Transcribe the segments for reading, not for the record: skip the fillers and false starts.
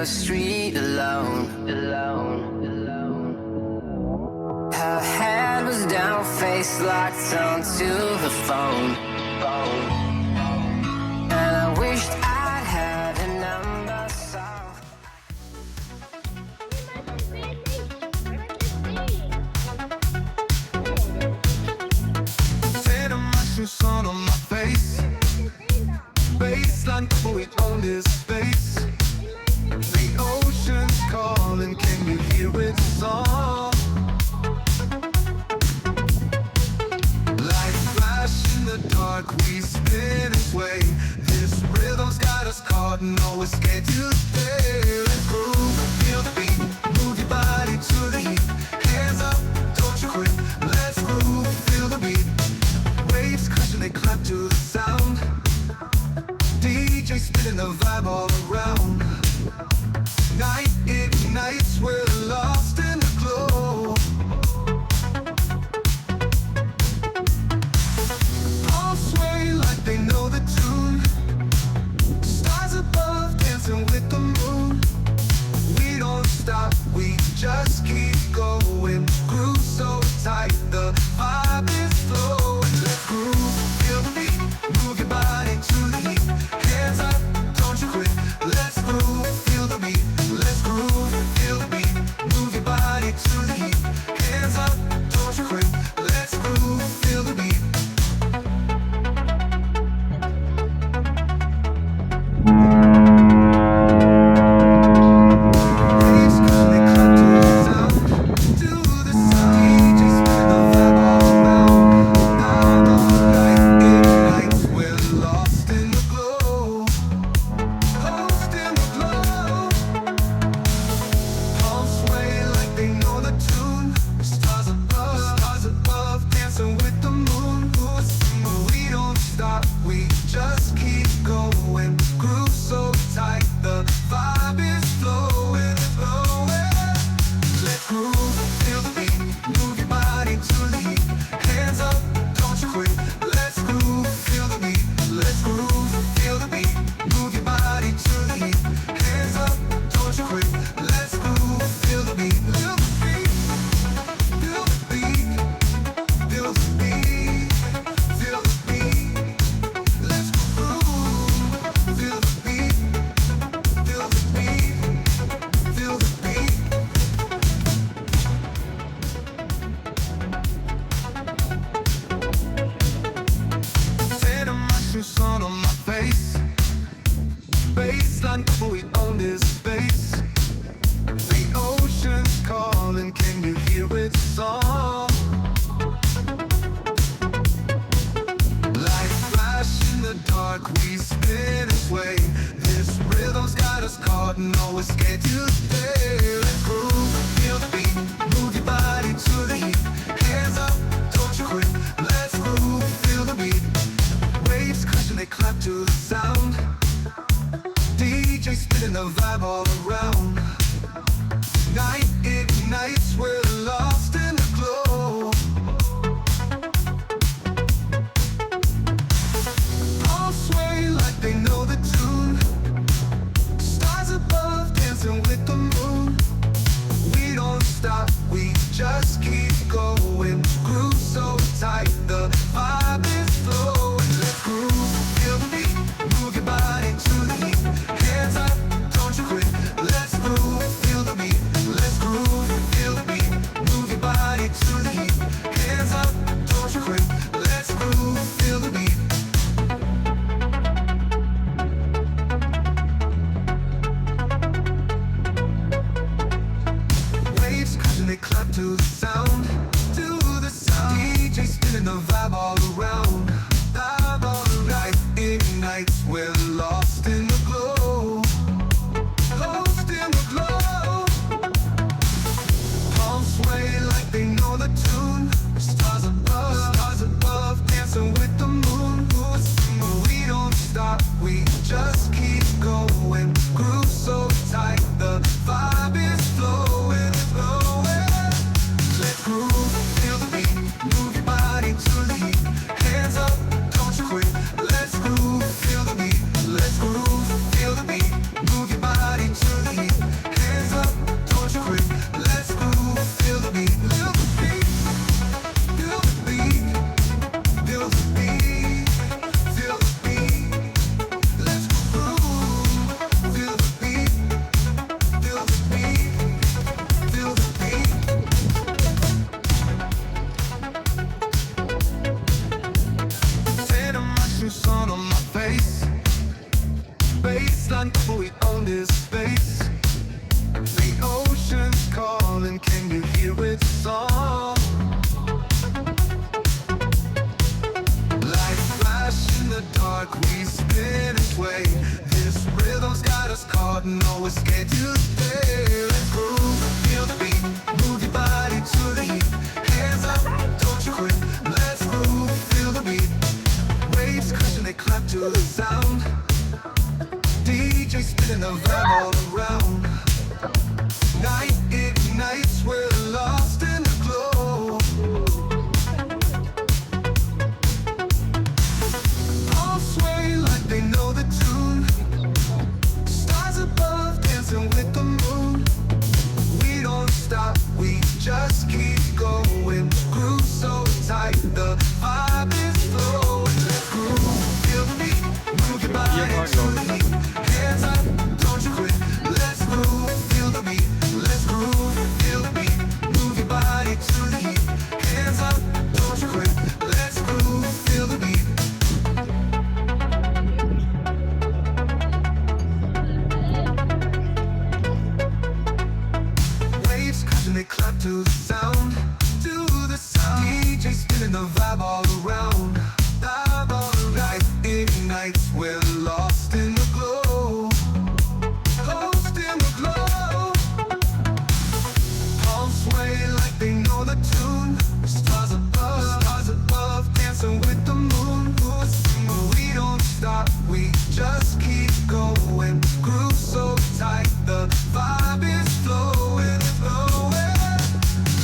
the street alone. Her head was down, face locked onto the phone. And I wished I'd had a number so. Set a mushroom sun on my face. Baseline before we own this space. The ocean's calling, can you hear its song? Like flash in the dark, we spin and sway. This rhythm's got us caught, no escape to stay. Let's groove, feel the beat, move your body to the heat. Hands up, don't you quit. Let's groove, feel the beat. Waves crashing, they clap to the sound. DJ spinning the vibe all around. Night ignites, we're lost in the glow. All sway like they know the tune. Stars above dancing with the moon. We don't stop, we just keep going. Groove so tight, the vibe is flowing. Let's groove, feel the beat, move your body to the heat. Hands up, don't you quit. Let's groove, feel the beat. Let's groove, feel the beat. Move your body to the heat. Hands up, don't you quit. Let's groove, feel the beat. Waves crashing, they clap to the sound. To the sound. DJ spinning the vibe all around. Night ignites, we're lost in the glow. Lost in the glow. Palms sway like they know the tune. Stars above, dancing with the moon. We don't stop, we just keep going. Groove so tight, the vibe is flowing, flowing. Let's groove, feel the beat, move your body to the heat. Hands up, don't you quit. Let's groove, feel the beat. Let's groove, feel the beat. Move your body to the heat. Hands up, don't you quit. Let's groove, feel the beat. Feel the beat, feel the beat, feel the beat, feel the beat. Let's groove, feel the beat, feel the beat, feel the beat. Set a mushroom sun on my face. Baseline before we own this space. The ocean's calling, can you hear its song? Like flash in the dark, we spin and sway. This rhythm's got us caught, no escape to stay. Let's groove, feel the beat, move your body to the heat. Hands up, don't you quit. Let's groove, feel the beat. Waves crashing, they clap to the sound. DJ spinning the vibe all around. Night ignites, we're lost in the glow. All sway like they know the tune. Stars above dancing with the moon. We don't stop, we just keep going. Groove so tight, the vibe is flowing. Let's groove, feel the beat, move your body to the heat. Hands up, don't you quit. Let's groove, feel the beat. Let's groove, feel the beat. Move your body to the heat. Hands up, don't you quit. Let's groove, feel the beat. Waves crashing, they clap to the sound. To the sound. DJ spinning the vibe all around. Vibe all around. Night ignites, we're lost in the glow. Lost in the glow. Palms sway like they know the tune. Stars above, dancing with the moon. We don't stop, we just keep going. Groove so tight, the vibe is flowing, flowing. Let's groove, feel the beat, move your body to the heat. Hands up, don't you quit. Let's groove, feel the beat. Let's groove, feel the beat. Move your body to the heat. land, but we own this space. The ocean's calling, can you hear its song? Like flash in the dark, we spin and sway. This rhythm's got us caught, no escape to stay. Let's groove, feel the beat, move your body to the heat. Hands up, don't you quit. Let's groove, feel the beat. Waves crashing, they clap to the sound. DJ spinning the vibe all around. Night ignites, we're lost in the glow. All sway like they know the tune. Stars above dancing with the moon. We don't stop, we just keep going. Groove so tight, the vibe is flowing. Let's groove, feel the beat, move your body to the heat. Hands up, don't you quit. Let's groove, feel the beat. Let's groove, feel the beat. Move your body to the heat. Hands up, don't you quit. Let's groove, feel the beat. Waves crashing, they clap to the sound. To the sound. DJ spinning the vibe all around. Vibe all around. Night ignites, we're lost in the glow. Lost in the glow. Palms sway like they know the tune. Stars above, dancing with the moon. We don't stop, we just keep going. Groove so tight, the vibe is flowing, flowing.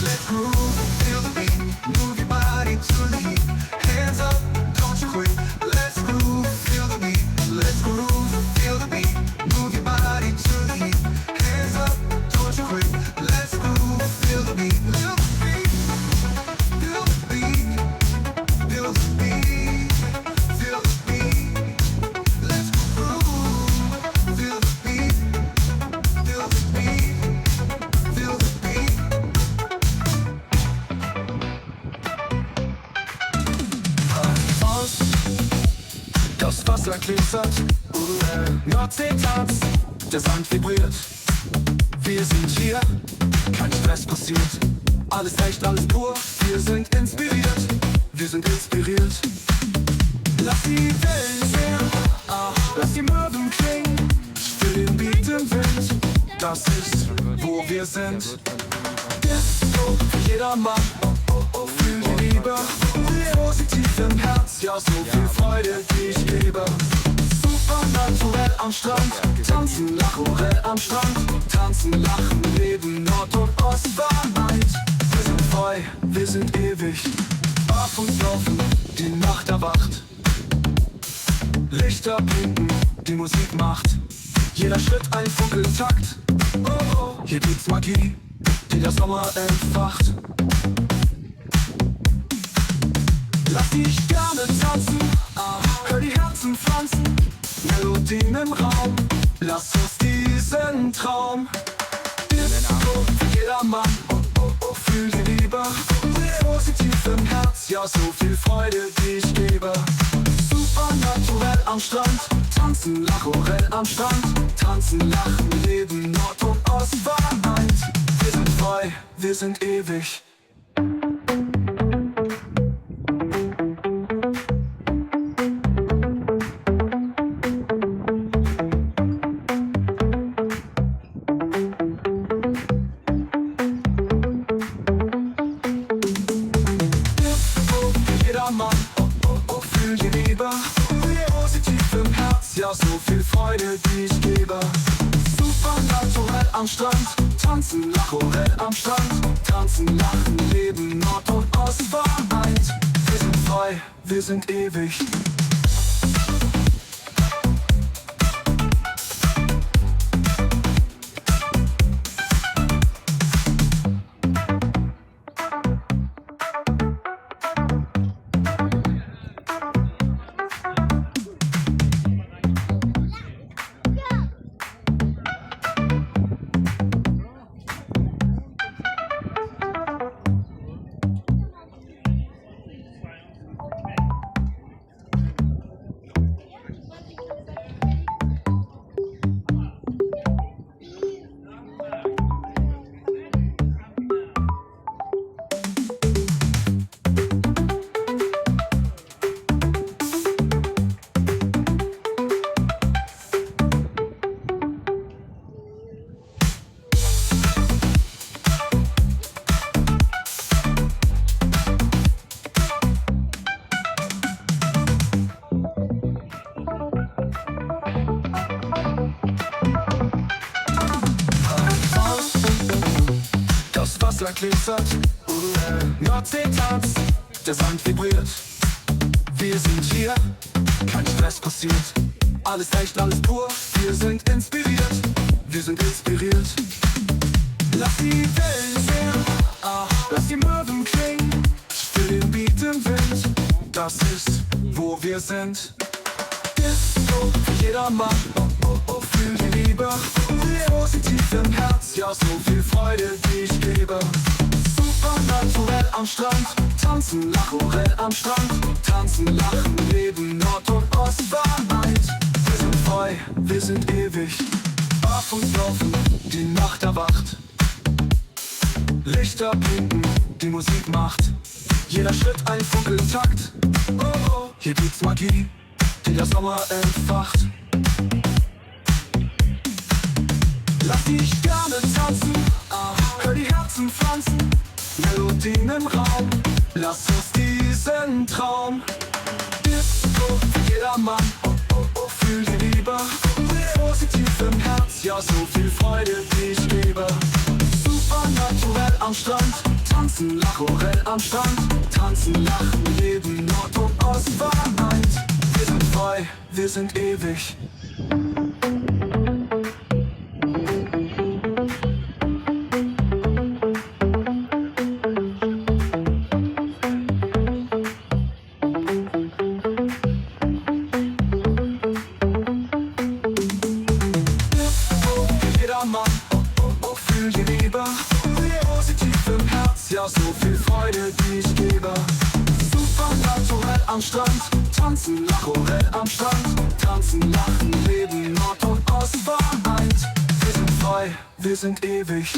Let's groove, feel the beat, move your body to the heat. Hands up, don't you quit. Let's groove, feel the beat. Let's groove, feel the beat. Move your body to the heat. Hands up, don't you quit. Let's groove, feel the beat. Feel the beat, feel the beat, feel the beat, feel the beat. Let's groove, feel the beat, feel the beat, feel the beat. Ost, das Wasser glitzert, Nordsee tanzt, der Sand vibriert. Wir sind hier, kein Stress passiert. Alles echt, alles pur, wir sind inspiriert. Wir sind inspiriert. Lass die Wellen sehen, lass die Möwen klingen. Für den Beat im Wind, das ist, wo wir sind. Disco für jedermann, fühl die Liebe. Positiv im Herz, ja so viel Freude, die ich gebe. Supernaturell am Strand, tanzen, Lachorell am Strand. Tanzen, lachen, leben, Nord und Ost vereint. Wir sind frei, wir sind ewig. Auf uns laufen, die Nacht erwacht. Lichter blinken, die Musik macht. Jeder Schritt ein Funkeltakt. Hier gibt's Magie, die der Sommer entfacht. Lass dich gerne tanzen, hör die Herzen pflanzen. Melodien im Raum, lass uns diesen Traum. Disco für jedermann, fühl die Liebe. Positiv im Herz, ja so viel Freude, die ich gebe. Supernaturell am Strand, tanzen, Lachorell am Strand. Tanzen, lachen, leben, Nord und Ost vereint. Wir sind frei, wir sind ewig. So viel Freude, die ich gebe. Supernaturell am Strand, tanzen, Lachorell am Strand. Tanzen, lachen, leben, Nord und Ost vereint. Wir sind frei, wir sind ewig. Wasser glitzert, Nordsee tanzt, der Sand vibriert. Wir sind hier, kein Stress passiert. Alles echt, alles pur, wir sind inspiriert. Wir sind inspiriert. Lass die Wellen singen, lass die Möwen klingen. Für den Beat im Wind, das ist, wo wir sind. Disco für jedermann, fühl die Liebe. Positiv im Herz, ja so viel Freude, die ich gebe. Supernaturell am Strand, tanzen, Lachorell am Strand. Tanzen, lachen, leben, Nord und Ost vereint. Wir sind frei, wir sind ewig. Auf uns laufen, die Nacht erwacht. Lichter blinken, die Musik macht. Jeder Schritt ein Funkel im Takt. Oh, hier gibt's Magie, die der Sommer entfacht. Lass die Sterne tanzen, hör die Herzen pflanzen. Melodien im Raum, lass uns diesen Traum. Disco für jedermann, fühl die Liebe. Positiv im Herz, ja so viel Freude, die ich gebe. Supernaturell am Strand, tanzen, Lachorell am Strand. Tanzen, lachen, leben, Nord und Ost vereint. Wir sind frei, wir sind ewig. Ja, so viel Freude, die ich gebe. Supernaturell am Strand, tanzen, Lachorell am Strand. Tanzen, lachen, leben, Nord und Ost vereint. Wir sind frei, wir sind ewig.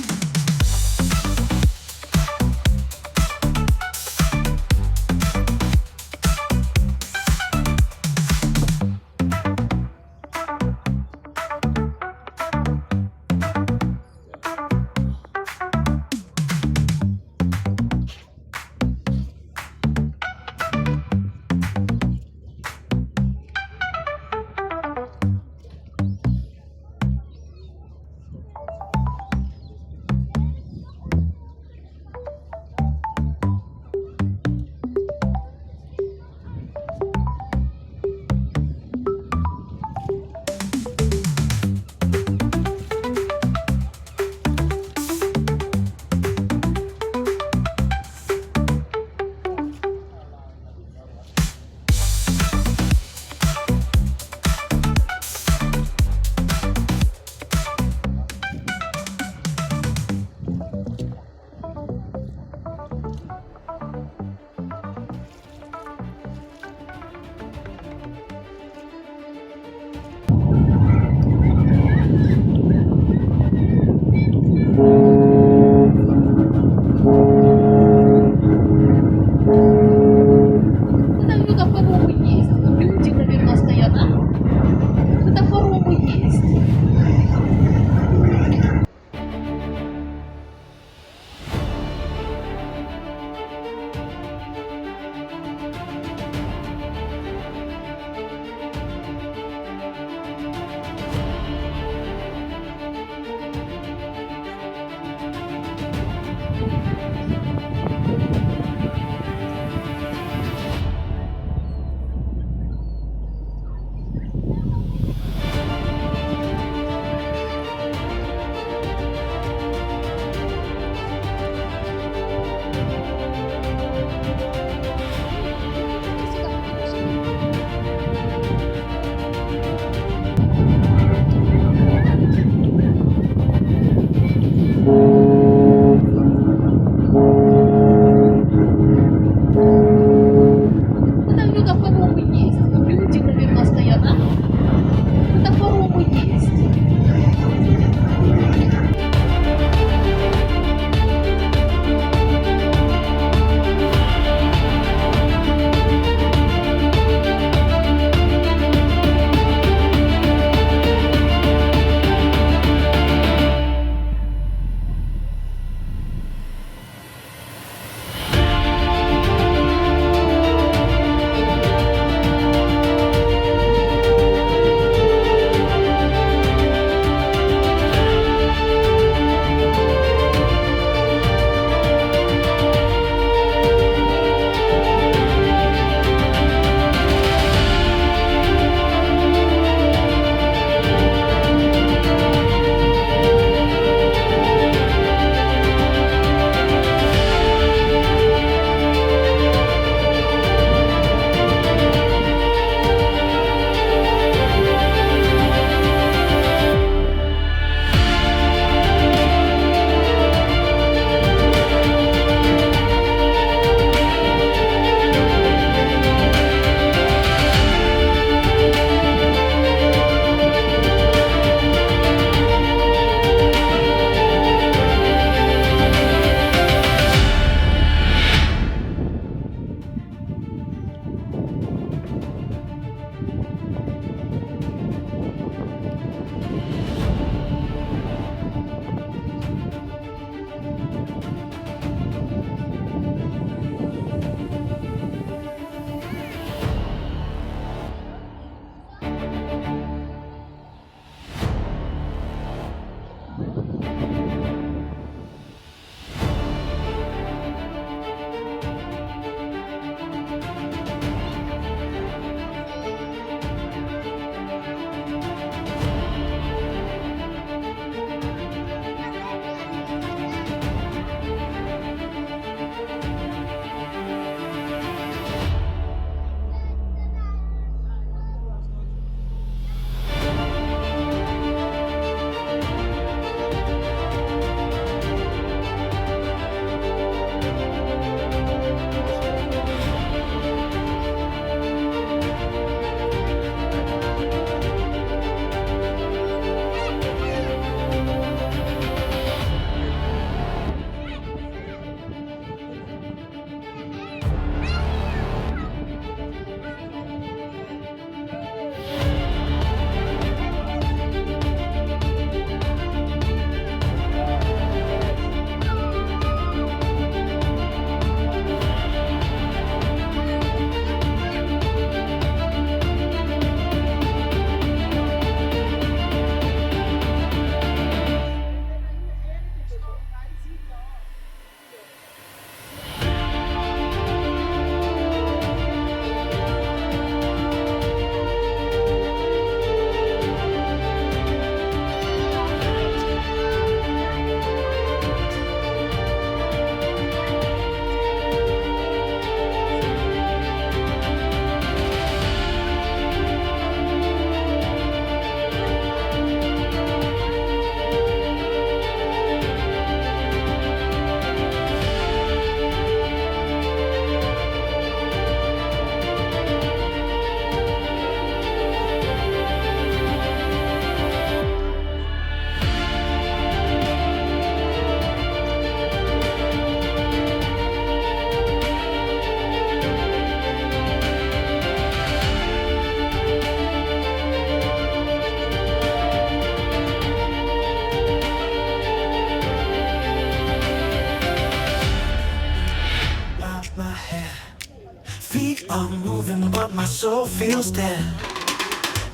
feels dead.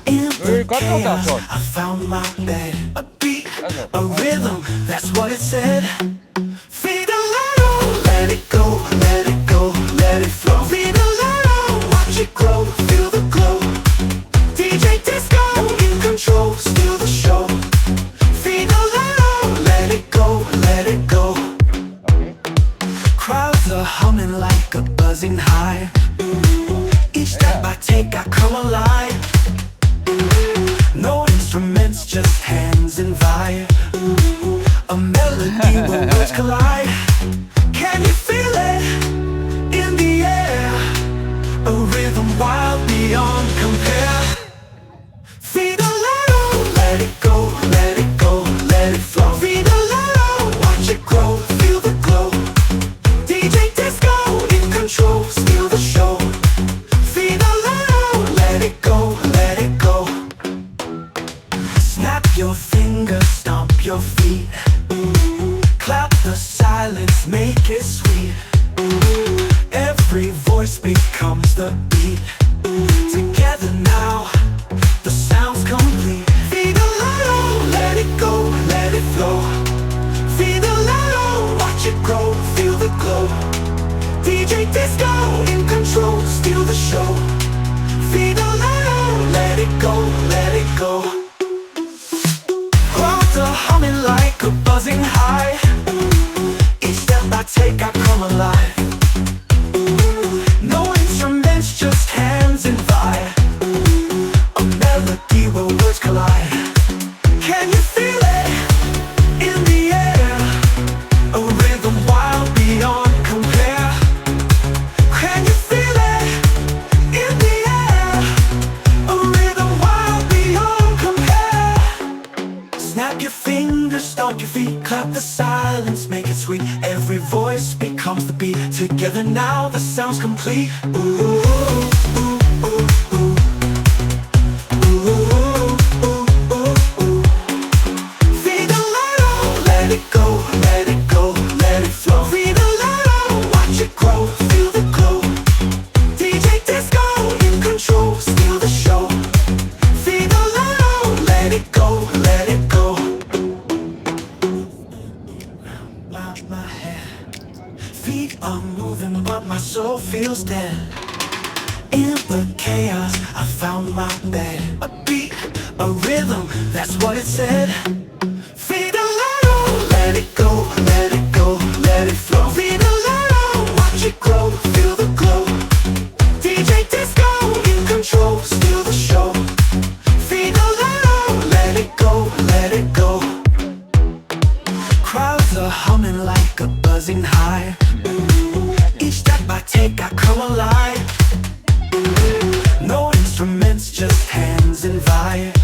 In the chaos, I found my bed. A beat, a rhythm, that's what it said. Feed a little, let it go, let it go, let it flow. Feed a little, watch it grow, feel the glow. DJ Disco, in control, steal the show. Feed a little, let it go, let it go. Crowds are humming like a buzzing hive. Each step I take, I come alive. No instruments, just hands and vibe. A melody where words collide. Can you feel it in the air? A rhythm wild beyond compare. Feed a little, let it go, let it go, let it flow. Feed a little, watch it grow, feel the glow. DJ Disco, in control, steal the show. Feed a little, let it go, let it go. Snap your fingers, stomp your feet. Clap the silence, make it sweet. Every voice becomes the beat. Together now, the sound's complete. Feed a little, let it go, let it flow. Feed a little, watch it grow, feel the glow. DJ Disco, in control, steal the show. Feed a little, let it go, let it go. Crowds are humming like a buzzing high. Each step I take, I come alive. No instruments, just hands and vibe. A melody where words collide. Can you feel it in the air? A rhythm wild beyond compare. Can you feel it in the air? A rhythm wild beyond compare. Snap your fingers, stomp your feet, clap the silence, make it sweet. Every voice becomes the beat. Together now, the sound's complete. Ooh, ooh, ooh, ooh, ooh. Feels dead. In the chaos, I found my bed. A beat, a rhythm, that's what it said. Feed a little, let it go, let it go, let it flow. Feed a little, watch it grow, feel the glow. DJ Disco, in control, steal the show. Feed a little, let it go, let it go. Crowds are humming like a buzzing hive. Each step I take, I come alive. No instruments, just hands and vibe.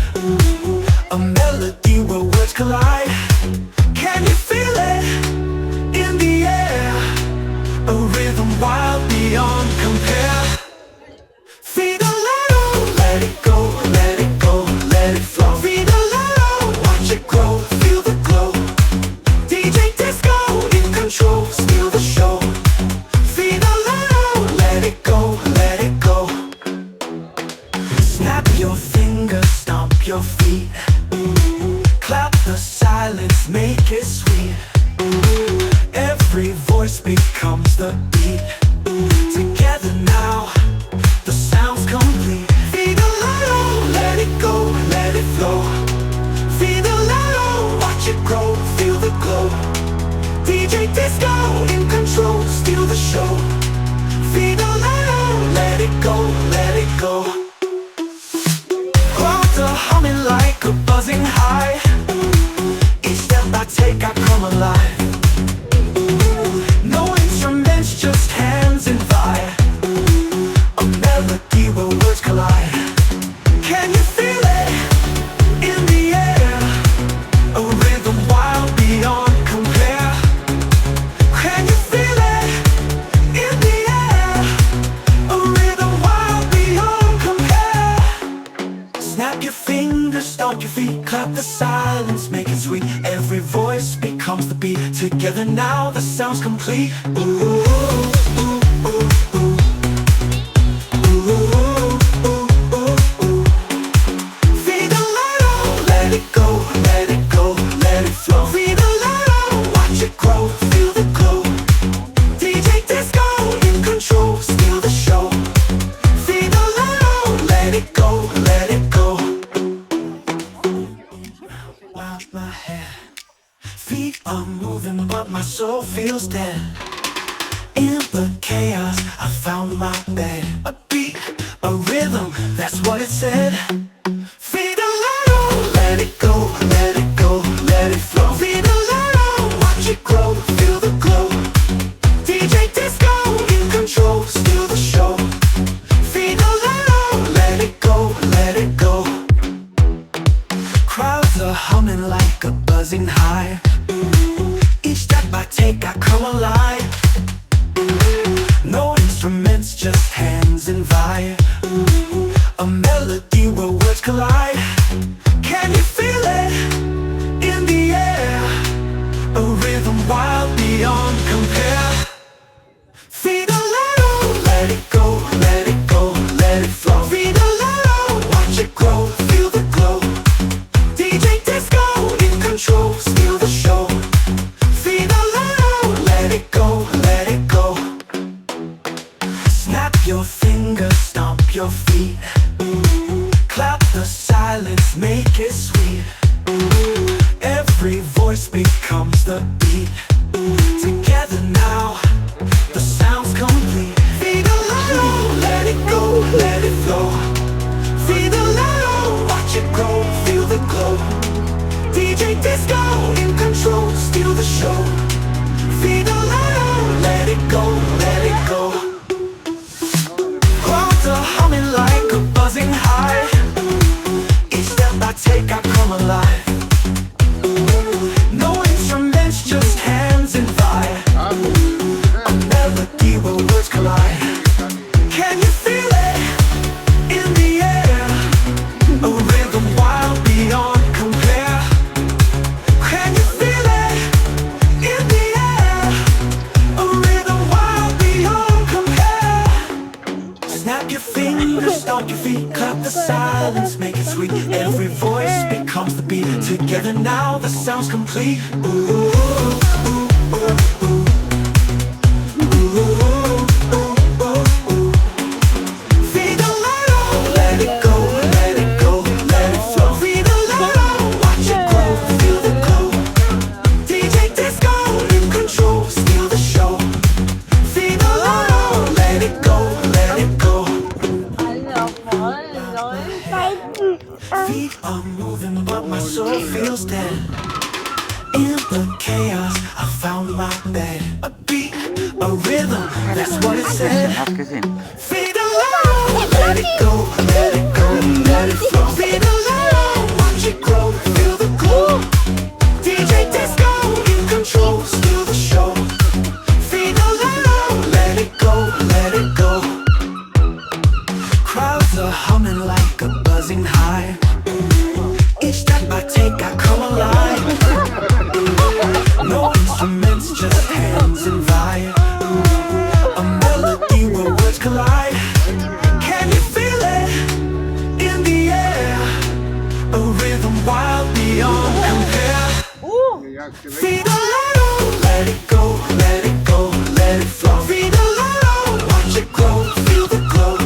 A melody where words collide. Can you feel it in the air? A rhythm wild beyond compare. Feed a little, let it go, let it go, let it flow. Feed a little, watch it grow, feel the glow. DJ Disco, in control, steal the show. Feed a little, let it go, let it go. Snap your fingers, stomp your feet. Clap the silence, make it sweet. Every voice becomes the beat. Together now, the sound's complete. Feed a little, let it go, let it flow. Feed a little, watch it grow, feel the glow. DJ Disco, in control, steal the show. Feed a little, let it go, let it go. Crowds are humming like a buzzing high. Each step I take, I come alive. No instruments, just hands and vibe. A melody where words collide. Can you feel it in the air? A rhythm wild beyond compare. Can you feel it in the air? A rhythm wild beyond compare. Snap your fingers, stomp your feet, clap the silence, make it sweet. Every voice becomes the beat. Together now, the sound's complete. Ooh, ooh, ooh, ooh, ooh. Ooh, ooh, ooh, ooh. soul feels dead. In the chaos, I found my bed. A beat, a rhythm, that's what it said. Fidelero, let it go, let it go, let it flow. Fidelero, watch it grow, feel the glow. DJ Disco, in control, steal the show. Fidelero, let it go, let it go. Crowds are humming like a buzzing high. Each step I take, I come alive. No instruments, just hands and vibe. A melody where words collide. Can you feel it in the air? A rhythm wild beyond compare. Fidelero, let it go, let it go, let it flow. Fidelero, watch it grow, feel the glow. DJ Disco, in control, steal the show. Fidelero, let it go, let it go. Snap your fingers, stomp your feet. Clap the silence, make it sweet. Every voice becomes the beat. Together now, the sound's complete. Fidelero, let it go, let it flow. Fidelero, watch it grow, feel the glow. DJ Disco, in control, steal the show. Fidelero, let it go, let it go. Crowds are humming like a buzzing high. Each step I take, I come alive. No instruments, just hands and vibe. A melody where words collide. Can you feel it in the air? A rhythm wild beyond compare. Can you feel it in the air? A rhythm wild beyond compare. Snap your fingers, stomp your feet, clap the silence, make it sweet. Every voice becomes the beat. Together now, the sound's complete. Ooh, ooh, ooh, ooh, ooh. Feet are moving, but my soul feels dead. In the chaos, I found my bed. A beat, a rhythm, that's what it said. Fidelero, let it go, let it go, let it flow. Fidelero, watch it grow, feel the glow. DJ Disco, in control, steal the show. Fidelero, let it go, let it go. Crowds are humming like a buzzing high. Each step I take, I come alive. No instruments, just hands and vibe. A melody where words collide. Can you feel it in the air? A rhythm wild beyond compare. Fidelero, let it go, let it go, let it flow. Fidelero, watch it grow, feel the glow.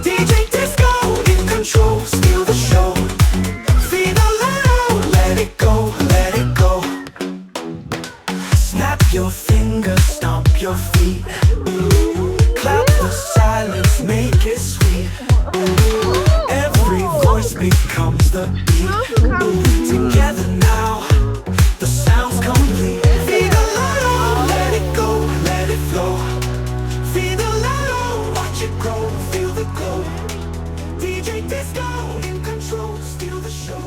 DJ Disco, in control, steal the show. Fidelero, let it go, let it go. Snap your fingers, stomp your feet. Clap the silence, make it sweet. Every voice becomes the beat. Together now, the sound's complete. Fidelero, let it go, let it flow. Fidelero, watch it grow, feel the glow. DJ Disco, in control, steal the show.